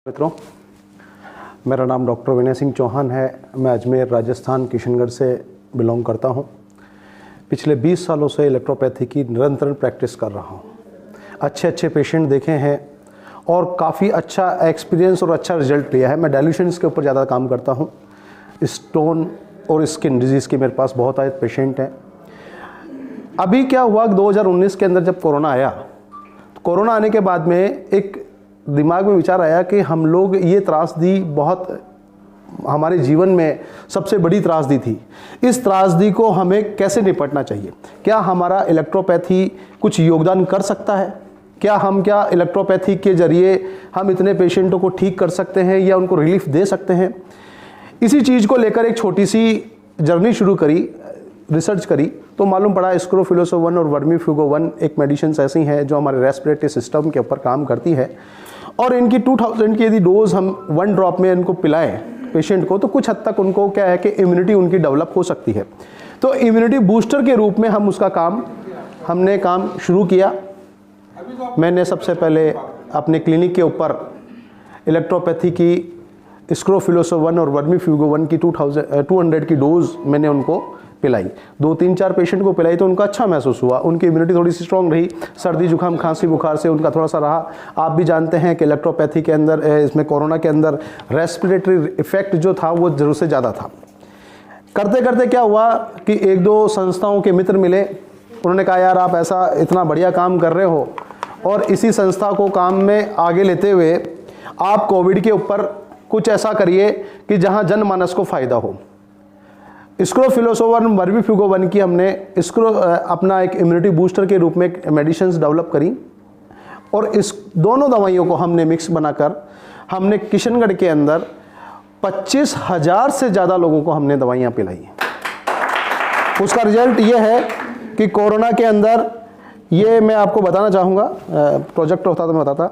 मित्रों, मेरा नाम डॉक्टर विनय सिंह चौहान है। मैं अजमेर राजस्थान किशनगढ़ से बिलोंग करता हूं। पिछले 20 सालों से इलेक्ट्रोपैथी की निरंतर प्रैक्टिस कर रहा हूं। अच्छे पेशेंट देखे हैं और काफ़ी अच्छा एक्सपीरियंस और अच्छा रिजल्ट लिया है। मैं डायल्यूशंस के ऊपर ज़्यादा काम करता हूं। स्टोन और स्किन डिजीज़ के मेरे पास बहुत आए पेशेंट हैं। अभी क्या हुआ, 2019 के अंदर जब कोरोना आया, तो कोरोना आने के बाद में एक दिमाग में विचार आया कि हम लोग ये त्रासदी बहुत हमारे जीवन में सबसे बड़ी त्रासदी थी। इस त्रासदी को हमें कैसे निपटना चाहिए? क्या हमारा इलेक्ट्रोपैथी कुछ योगदान कर सकता है? क्या इलेक्ट्रोपैथी के जरिए हम इतने पेशेंटों को ठीक कर सकते हैं या उनको रिलीफ दे सकते हैं? इसी चीज़ को लेकर एक छोटी सी जर्नी शुरू करी, रिसर्च करी, तो मालूम पड़ा स्क्रोफिलोसोवन और वर्मीफ्यूगोवन एक मेडिसिन ऐसी हैं जो हमारे रेस्पिरेटरी सिस्टम के ऊपर काम करती है, और इनकी 2000 की यदि डोज हम 1 ड्रॉप में इनको पिलाएं पेशेंट को, तो कुछ हद तक उनको क्या है कि इम्यूनिटी उनकी डेवलप हो सकती है। तो इम्यूनिटी बूस्टर के रूप में हमने काम शुरू किया। मैंने सबसे पहले अपने क्लिनिक के ऊपर इलेक्ट्रोपैथी की स्क्रोफिलोसोवन और वर्मीफ्यूगोवन की 200 की डोज मैंने उनको पिलाई। 2-3-4 पेशेंट को पिलाई तो उनका अच्छा महसूस हुआ, उनकी इम्यूनिटी थोड़ी सी स्ट्रांग रही। सर्दी जुकाम खांसी बुखार से उनका थोड़ा सा रहा। आप भी जानते हैं कि इलेक्ट्रोपैथी के अंदर, इसमें कोरोना के अंदर रेस्पिरेटरी इफेक्ट जो था वो जरूर से ज़्यादा था। करते करते क्या हुआ कि 1-2 संस्थाओं के मित्र मिले। उन्होंने कहा, यार आप ऐसा इतना बढ़िया काम कर रहे हो और इसी संस्था को काम में आगे लेते हुए आप कोविड के ऊपर कुछ ऐसा करिए कि जहाँ जनमानस को फ़ायदा हो। स्क्रोफिलोसोवन वर्मीफ्यूगोवन की हमने अपना एक इम्यूनिटी बूस्टर के रूप में मेडिसिन डेवलप करी, और इस दोनों दवाइयों को हमने मिक्स बनाकर हमने किशनगढ़ के अंदर 25,000 से ज़्यादा लोगों को हमने दवाइयाँ पिलाई। उसका रिजल्ट ये है कि कोरोना के अंदर, ये मैं आपको बताना चाहूँगा, प्रोजेक्ट होता तो मैं बताता,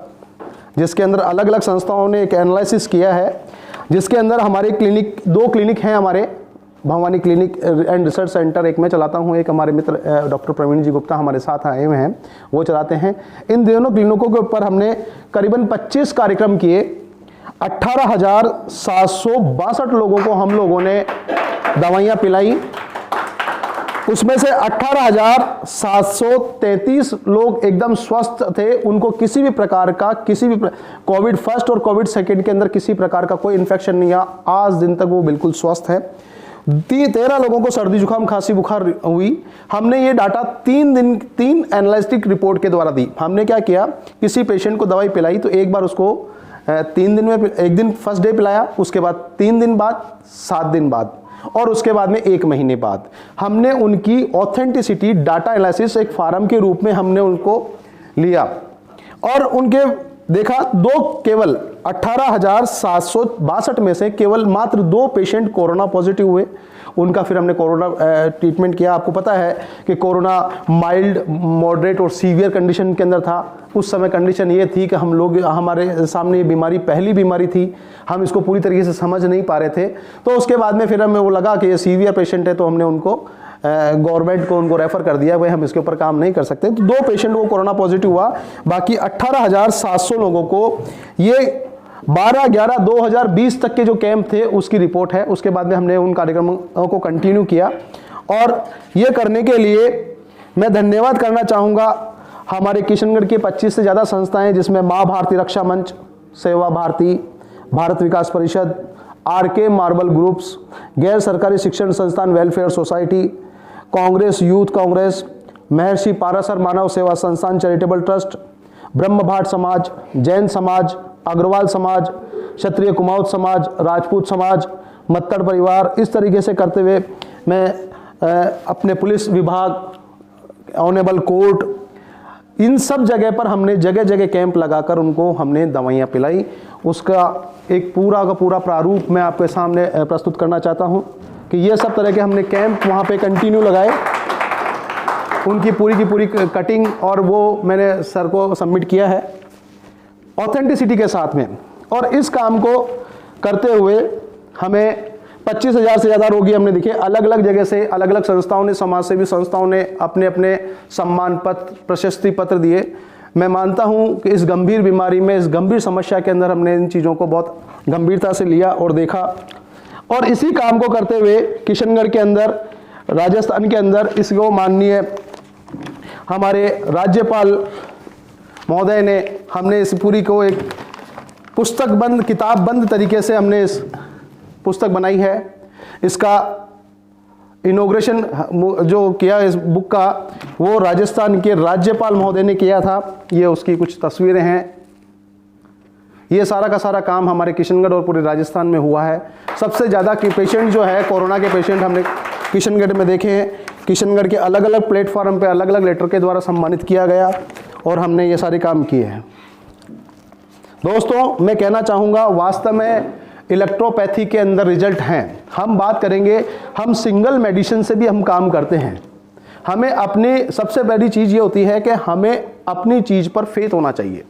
जिसके अंदर अलग अलग संस्थाओं ने एक एनालिसिस किया है, जिसके अंदर हमारे 2 क्लिनिक हैं हमारे, Bhavani clinic and research centre एक मैं चलाता हूं, एक हमारे मित्र डॉक्टर प्रवीण जी गुप्ता हमारे साथ आए हुए हैं, वो चलाते हैं। इन दोनों क्लिनिकों के ऊपर हमने करीबन 25 कार्यक्रम किए। 18,762 लोगों को हम लोगों ने दवाइयाँ पिलाई। उसमें से 18,733 लोग एकदम स्वस्थ थे। उनको किसी भी प्रकार का कोविड फर्स्ट और कोविड सेकेंड के अंदर किसी प्रकार का कोई इन्फेक्शन नहीं आया। आज दिन तक वो बिल्कुल स्वस्थ है। 13 लोगों को सर्दी जुकाम खांसी बुखार हुई। हमने ये डाटा 3 एनालिटिक रिपोर्ट के द्वारा दी। हमने क्या किया, किसी पेशेंट को दवाई पिलाई तो एक बार उसको 3 दिन में, एक दिन फर्स्ट डे पिलाया, उसके बाद 3 दिन बाद, 7 दिन बाद, और उसके बाद में 1 महीने बाद हमने उनकी ऑथेंटिसिटी डाटा एनालिसिस एक फार्म के रूप में हमने उनको लिया, और उनके देखा केवल 18,762 में से केवल मात्र 2 पेशेंट कोरोना पॉजिटिव हुए। उनका फिर हमने कोरोना ट्रीटमेंट किया। आपको पता है कि कोरोना माइल्ड, मॉडरेट और सीवियर कंडीशन के अंदर था। उस समय कंडीशन ये थी कि हमारे सामने ये बीमारी पहली बीमारी थी, हम इसको पूरी तरीके से समझ नहीं पा रहे थे। तो उसके बाद में फिर हमें वो लगा कि ये सीवियर पेशेंट है, तो हमने उनको गवर्नमेंट को उनको रेफर कर दिया, भाई हम इसके ऊपर काम नहीं कर सकते। तो 2 पेशेंट को कोरोना पॉजिटिव हुआ। बाकी 18,700 लोगों को, ये 12/11/2020 तक के जो कैंप थे उसकी रिपोर्ट है। उसके बाद में हमने उन कार्यक्रमों को कंटिन्यू किया, और ये करने के लिए मैं धन्यवाद करना चाहूँगा हमारे किशनगढ़ के 25 से ज़्यादा संस्थाएं, जिसमें माँ भारती रक्षा मंच, सेवा भारती, भारत विकास परिषद, RK मार्बल ग्रुप्स, गैर सरकारी शिक्षण संस्थान welfare society, Congress youth Congress, महर्षि पाराशर मानव सेवा संस्थान चैरिटेबल ट्रस्ट, ब्रह्म भाट समाज, जैन समाज, अग्रवाल समाज, क्षत्रिय कुमाऊँ समाज, राजपूत समाज, मत्तड़ परिवार, इस तरीके से करते हुए मैं अपने पुलिस विभाग, ऑनेबल कोर्ट, इन सब जगह पर हमने जगह जगह कैंप लगाकर उनको हमने दवाइयाँ पिलाई। उसका एक पूरा का पूरा प्रारूप मैं आपके सामने प्रस्तुत करना चाहता हूँ कि ये सब तरह के हमने कैंप वहाँ पे कंटिन्यू लगाए। उनकी पूरी की पूरी कटिंग और वो मैंने सर को सबमिट किया है ऑथेंटिसिटी के साथ में। और इस काम को करते हुए हमें 25,000 से ज़्यादा रोगी हमने दिखे। अलग अलग जगह से अलग अलग संस्थाओं ने, समाजसेवी संस्थाओं ने अपने अपने सम्मान पत्र, प्रशस्ति पत्र दिए। मैं मानता हूं कि इस गंभीर बीमारी में, इस गंभीर समस्या के अंदर हमने इन चीज़ों को बहुत गंभीरता से लिया और देखा, और इसी काम को करते हुए किशनगढ़ के अंदर, राजस्थान के अंदर इसको माननीय हमारे राज्यपाल महोदय ने, हमने इस पूरी को एक पुस्तक बंद, किताब बंद तरीके से हमने इस पुस्तक बनाई है। इसका इनॉग्रेशन जो किया इस बुक का, वो राजस्थान के राज्यपाल महोदय ने किया था। ये उसकी कुछ तस्वीरें हैं। ये सारा का सारा काम हमारे किशनगढ़ और पूरे राजस्थान में हुआ है। सबसे ज़्यादा कि पेशेंट जो है, कोरोना के पेशेंट हमने किशनगढ़ में देखे हैं। किशनगढ़ के अलग अलग प्लेटफॉर्म पे अलग अलग लेटर के द्वारा सम्मानित किया गया और हमने ये सारे काम किए हैं। दोस्तों, मैं कहना चाहूँगा, वास्तव में इलेक्ट्रोपैथी के अंदर रिजल्ट हैं। हम बात करेंगे, हम सिंगल मेडिसिन से भी हम काम करते हैं। हमें अपनी सबसे बड़ी चीज़ ये होती है कि हमें अपनी चीज़ पर फेथ होना चाहिए।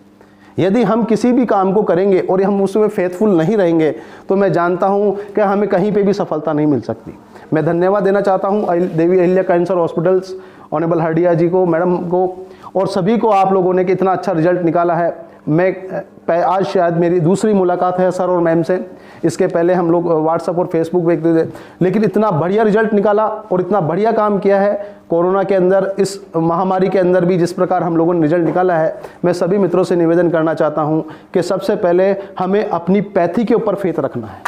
यदि हम किसी भी काम को करेंगे और हम उसमें फेथफुल नहीं रहेंगे, तो मैं जानता हूं कि हमें कहीं पे भी सफलता नहीं मिल सकती। मैं धन्यवाद देना चाहता हूं Devi Ahilya cancer hospitals, honourable हरडिया जी को, मैडम को, और सभी को। आप लोगों ने कितना अच्छा रिजल्ट निकाला है। मैं आज शायद मेरी दूसरी मुलाकात है सर और मैम से। इसके पहले हम लोग व्हाट्सएप और फेसबुक पे देखते थे, लेकिन इतना बढ़िया रिजल्ट निकाला और इतना बढ़िया काम किया है कोरोना के अंदर, इस महामारी के अंदर भी जिस प्रकार हम लोगों ने रिजल्ट निकाला है। मैं सभी मित्रों से निवेदन करना चाहता हूं कि सबसे पहले हमें अपनी पैथी के ऊपर फेथ रखना है।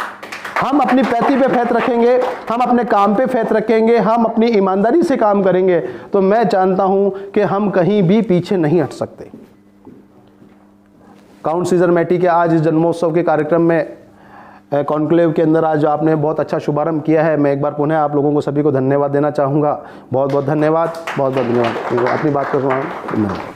हम अपनी पैथी पे फेथ रखेंगे, हम अपने काम पे फेथ रखेंगे, हम अपनी ईमानदारी से काम करेंगे, तो मैं जानता हूं कि हम कहीं भी पीछे नहीं हट सकते। काउंट सीजर मैटी के आज इस जन्मोत्सव के कार्यक्रम में, कॉन्क्लेव के अंदर आज आपने बहुत अच्छा शुभारंभ किया है। मैं एक बार पुनः आप लोगों को सभी को धन्यवाद देना चाहूँगा। बहुत बहुत धन्यवाद, बहुत बहुत धन्यवाद। अपनी बात कर रहा हूँ।